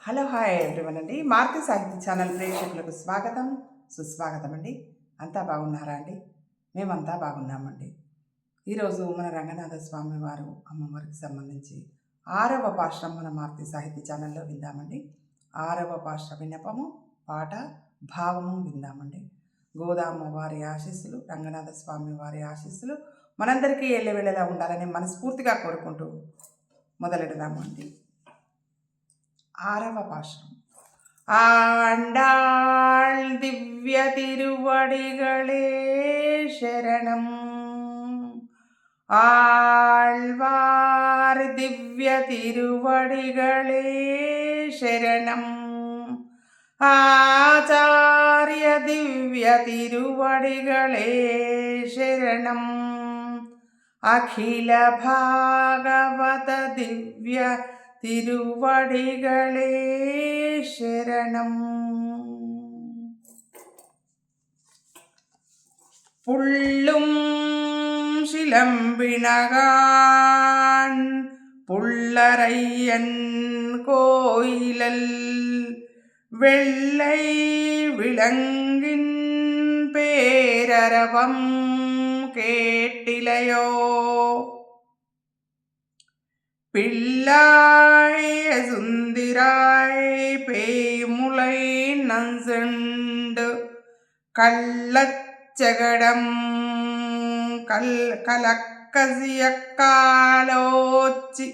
Hello hi everyone అండి. మారుతి సాహిత్య channel ప్రేక్షకులకు స్వాగతం సుస్వాగతం అండి. అంతా బాగున్నారా అండి? మేమంతా బాగున్నామండి. ఈరోజు మన రంగనాథ స్వామి వారు అమ్మవారికి సంబంధించి 6వ పాశ్రం మన మారుతి సాహిత్య ఛానల్లో విందామండి. 6వ పాశ్ర విన్నపము, పాట, భావము విందామండి. గోదామ్మ వారి ఆశీస్సులు, రంగనాథ స్వామి వారి ఆశీస్సులు మనందరికీ ఎల్లవేళలా ఉండాలని మనస్ఫూర్తిగా కోరుకుంటూ మొదలెడదామండి. 6వ పాశ్రం. ஆண்டாள் திவ்ய திருவடிகளே சரணம். ஆழ்வார் திவ்ய திருவடிகளே சரணம். ஆச்சாரிய திவ்ய திருவடிகளே சரணம். அகில பாகவத திவ்ய திருவடிகளே சரணம். புள்ளும் சிலம்பினகான் புள்ளரையன் கோயிலல் வெள்ளை விளங்கின் பேரரவம் கேட்டிலையோ பிள்ளாய் சுந்திராய் பேய்முலை நஞ்சண்டு கள்ளச்சகடம் கலக்கசியக்காலோச்சி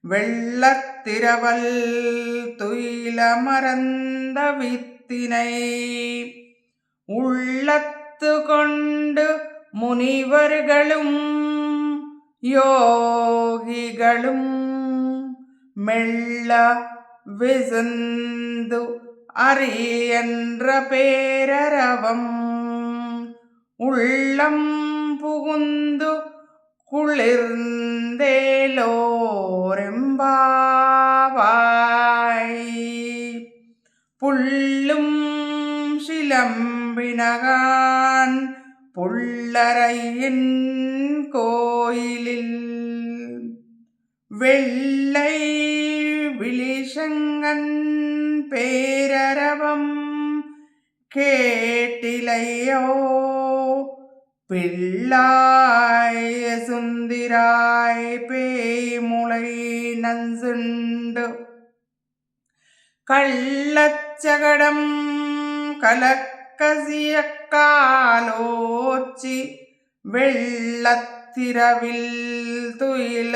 வெள்ளத்திரவல் துயில மறந்த வித்தினை உள்ளத்து கொண்டு முனிவர்களும் யோகிகளும் மெல்ல விசந்து அறியென்ற பேரரவம் உள்ளம் புகுந்து குளிர்ந்தேலோரெம்பாவாய். புள்ளும் சிலம்பினகான் புள்ளரையின் கோயிலில் வெள்ளை விழிசங்கன் பேரரவம் கேட்டிலையோ பிள்ளாய் சுந்திராய் பேய்முலை நஞ்சுண்டு கள்ளச்சகடம் கலக்கசியக்காலோச்சி வெள்ளத்திரவில் துயில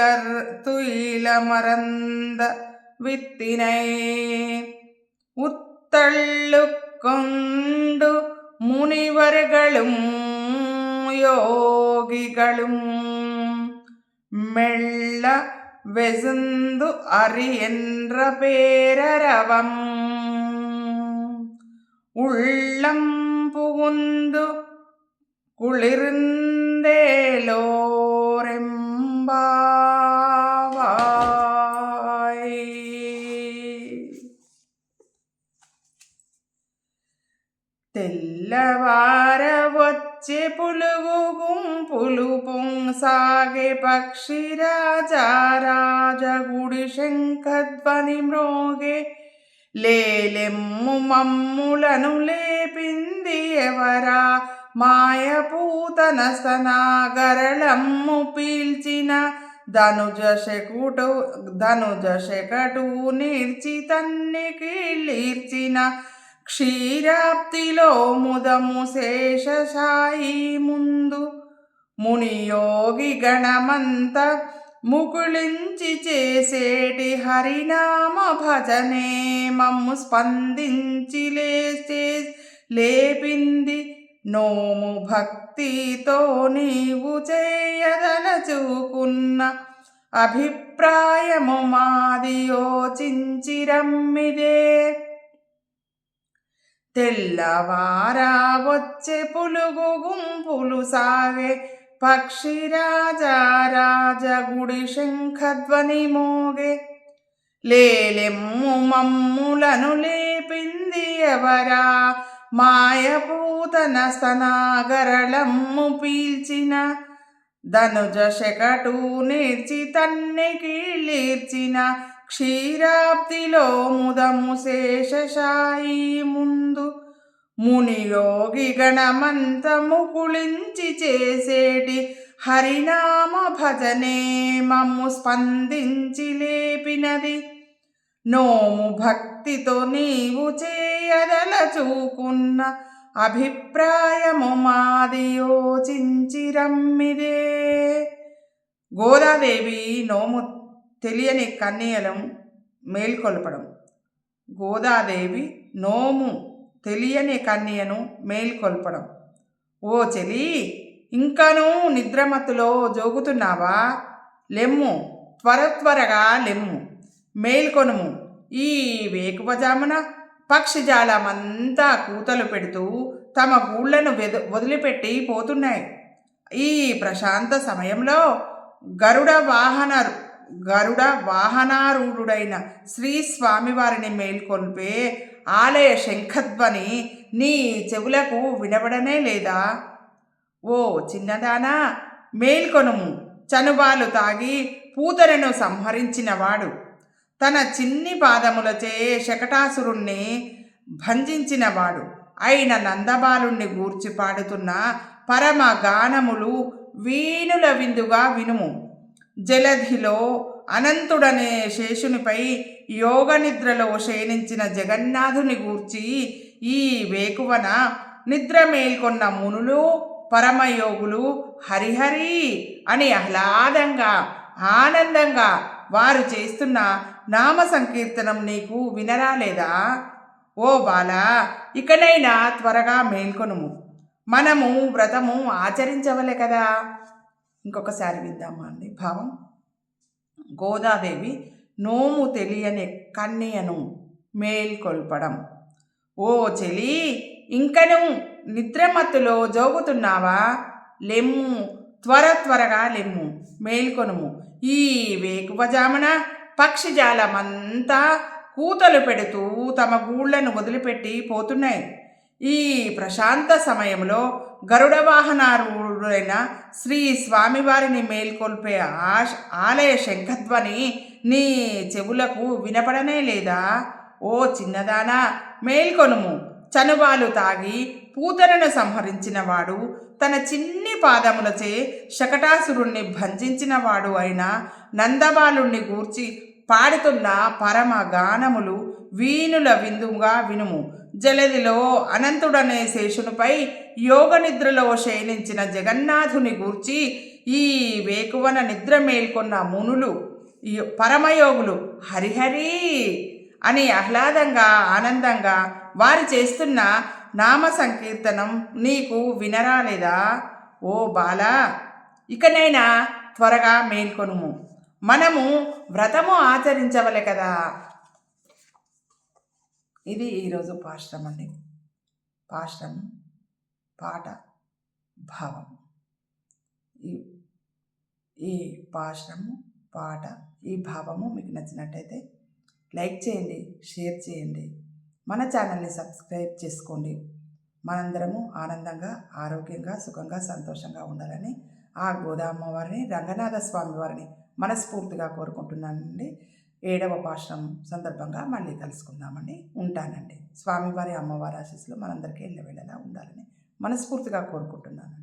மறந்த வித்தினை உத்தள்ளு கொண்டு முனிவர்களும் யோகிகளும் மெல்ல வெசுந்து அறியென்ற பேரரவம் உள்ளம் புகுந்து குளிர்ந்தேலோரெம்பாவாய். తెల్లవార వచ్చే పులుగు గుంపులు పొంసాగే పక్షిరాజా రాజగుడి శంఖధ్వని మ్రోగే లేలెమ్ము మమ్ములను లేపింది ఎవరా మాయపూతన సనాగరళమ్ము పీల్చిన ధనుజ శకటు నిర్చి తన్ని కీళ్ళీర్చిన క్షీరాప్తిలో ముదము శేషశాయి ముందు మునియోగి గణమంత ముకుళించి చేసేటి హరినామ భజనే మమ్ము స్పందించి లేపింది నోము భక్తితో నీవు చేయదలచుకున్న అభిప్రాయము మాది యోచించిరమ్మిదే. తెల్లవారా వచ్చే పులుగు గుంపులు సాగే పక్షిరాజా రాజగుడి శంఖధ్వని మోగే లేలెమ్ము మమ్ములను లేపింది ఎవరా మాయపూతన స్తనాగరళమ్ము పీల్చిన ధనుజ శకటు నేర్చి తన్ని కీళ్ళీర్చిన క్షీరాబ్దిలో ముదము శేషశాయి ముందు మునియోగి గణమంత ముకుళించి చేసేటి హరినామ భజనే మమ్ము స్పందించి లేపినది. నోము భక్తితో నీవు చేయదలచూకున్న అభిప్రాయము మాది యోచించి రమ్మిదే. గోదాదేవి నోము తెలియని కన్యలను మేల్కొల్పడం. గోదాదేవి నోము తెలియని కన్యను మేల్కొల్పడం. ఓ చెలి, ఇంకనూ నిద్రమత్తులో జోగుతున్నావా? లెమ్ము, త్వరగా లెమ్ము, మేల్కొనుము. ఈ వేకువజామున పక్షిజాలమంతా కూతలు పెడుతూ తమ గూళ్లను వదిలిపెట్టి పోతున్నాయి. ఈ ప్రశాంత సమయంలో గరుడ వాహనారూఢుడైన శ్రీ స్వామివారిని మేల్కొల్పే ఆలయ శంఖధ్వని నీ చెవులకు వినబడనే లేదా? ఓ చిన్నదానా, మేల్కొనుము. చనుబాలు తాగి పూతనను సంహరించినవాడు, తన చిన్ని పాదములచే శకటాసురుణ్ణి భంజించినవాడు అయిన నందబాలుణ్ణి గూర్చి పాడుతున్న పరమ గానములు వీణుల విందుగా వినుము. జలధిలో అనంతుడనే శేషునిపై యోగ నిద్రలో శయనించిన జగన్నాథుని గూర్చి ఈ వేకువన నిద్ర మేల్కొన్న మునులు పరమయోగులు హరిహరి అని ఆహ్లాదంగా ఆనందంగా వారు చేస్తున్న నామ సంకీర్తనం నీకు వినరాలేదా? ఓ బాల, ఇకనైనా త్వరగా మేల్కొనుము. మనము వ్రతము ఆచరించవలే కదా. ఇంకొకసారి విద్దామా అండి భావం. గోదాదేవి నోము తెలియని కన్యను మేల్కొల్పడం. ఓ చెలి, ఇంకను నిద్రమత్తులో జోగుతున్నావా? లెమ్ము, త్వరగా లెమ్ము, మేల్కొనుము. ఈ వేకువజామున పక్షిజాలమంతా కూతలు పెడుతూ తమ గూళ్లను వదిలిపెట్టి పోతున్నాయి. ఈ ప్రశాంత సమయంలో గరుడ వాహనారూఢుడైన శ్రీ స్వామివారిని మేల్కొల్పే ఆలయ శంఖధ్వని నీ చెవులకు వినపడనే లేదా? ఓ చిన్నదానా, మేల్కొనుము. చనుబాలు తాగి పూతనను సంహరించినవాడు, తన చిన్ని పాదములచే శకటాసురుణ్ణి భంజించినవాడు అయిన నందబాలుణ్ణి గూర్చి పాడుతున్న పరమ గానములు వీణుల విందుగా వినుము. జలదిలో అనంతుడనే శేషునిపై యోగ నిద్రలో శయనించిన జగన్నాథుని గూర్చి ఈ వేకువన నిద్ర మేల్కొన్న మునులు పరమయోగులు హరిహరి అని ఆహ్లాదంగా ఆనందంగా వారు చేస్తున్న నామ సంకీర్తనం నీకు వినరాలేదా? ఓ బాల, ఇకనైనా త్వరగా మేల్కొనుము. మనము వ్రతము ఆచరించవలే కదా. ఇది ఈరోజు పాశ్రం అండి. పాశ్రం, పాట, భావం. ఈ పాశ్రము, పాట, ఈ భావము మీకు నచ్చినట్టయితే లైక్ చేయండి, షేర్ చేయండి, మన ఛానల్ని సబ్స్క్రైబ్ చేసుకోండి. మనందరము ఆనందంగా, ఆరోగ్యంగా, సుఖంగా, సంతోషంగా ఉండాలని ఆ గోదామ్మవారిని, రంగనాథ స్వామి వారిని మనస్ఫూర్తిగా కోరుకుంటున్నానండి. 7వ పాశ్రం సందర్భంగా మళ్ళీ కలుసుకుందామండి. ఉంటానండి. స్వామివారి అమ్మవారి ఆశీస్సులు మనందరికీ ఎల్లవేళలా ఉండాలని మనస్ఫూర్తిగా కోరుకుంటున్నాను.